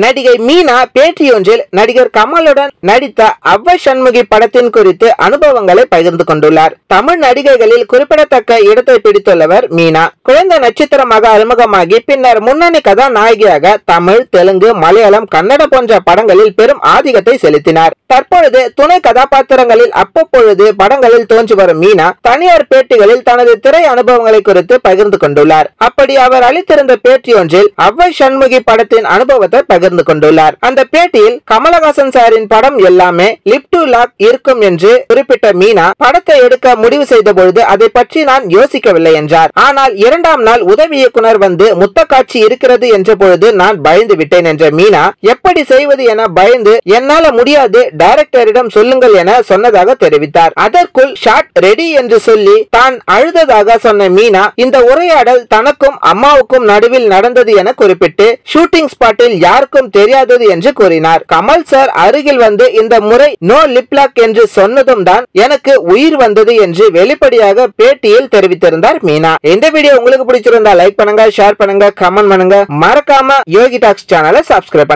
நடிகை மீனா பேட்டியொன்றில் நடிகர் கமலுடன் நடித்த அவ்வை சண்முகி படத்தின் குறித்து அனுபவங்களை பகிர்ந்து கொண்டுள்ளார். தமிழ் நடிகைகளில் குறிப்பிடத்தக்க இடத்தை பிடித்துள்ளவர் மீனா. குழந்தை நட்சத்திரமாக அறிமுகமாகி பின்னர் முன்னணி கதாநாயகியாக தமிழ், தெலுங்கு, மலையாளம், கன்னட போன்ற படங்களில் பெரும் ஆதிக்கத்தை செலுத்தினார். தற்பொழுது துணை கதாபாத்திரங்களில் அவ்வப்பொழுது படங்களில் தோன்றி வரும் மீனா தனியார் பேட்டிகளில் தனது திரை அனுபவங்களை குறித்து பகிர்ந்து கொண்டுள்ளார். அப்படி அவர் அளித்திருந்த பேட்டியொன்றில் அவ்வை சண்முகி படத்தின் அனுபவத்தை பகிர்ந்து கொண்டுள்ளார். அந்த பேட்டியில் கமலஹாசன் சாரின் படம் எல்லாமே லிப் டு லாக் இருக்கும் என்று குறிப்பிட்ட மீனா, படத்தை எடுக்க முடிவு செய்த பொழுது அதை பற்றி நான் யோசிக்கவில்லை என்றார். ஆனால் இரண்டாம் நாள் உதவி இயக்குனர் வந்து முத்த காட்சி இருக்கிறது என்ற பொழுது நான் பயந்து விட்டேன் என்ற மீனா, எப்படி செய்வது என பயந்து என்னால முடியாது, டைரக்டரிடம் சொல்லுங்கள் என சொன்னதாக தெரிவித்தார். அதற்குள் ஷாட் ரெடி என்று சொல்லி தான் அழுததாக சொன்ன மீனா, இந்த உரையாடல் தனக்கும் அம்மாவுக்கும் நடுவில் நடந்தது என குறிப்பிட்டு ஷூட்டிங் ஸ்பாட்டில் யாருக்கும் தெரியாதது என்று கூறினார். கமல் சார் அருகில் வந்து இந்த முறை நோ லிப் லாக் என்று சொன்னதும் தான் எனக்கு உயிர் வந்தது என்று வெளிப்படையாக பேட்டியில் தெரிவித்திருந்தார் மீனா. இந்த வீடியோ உங்களுக்கு பிடிச்சிருந்தா லைக் பண்ணுங்க, ஷேர் பண்ணுங்க, கமெண்ட் பண்ணுங்க. மறக்காம யோகி டாக்ஸ் சேனலை சப்ஸ்கிரைப் பண்ணுங்க.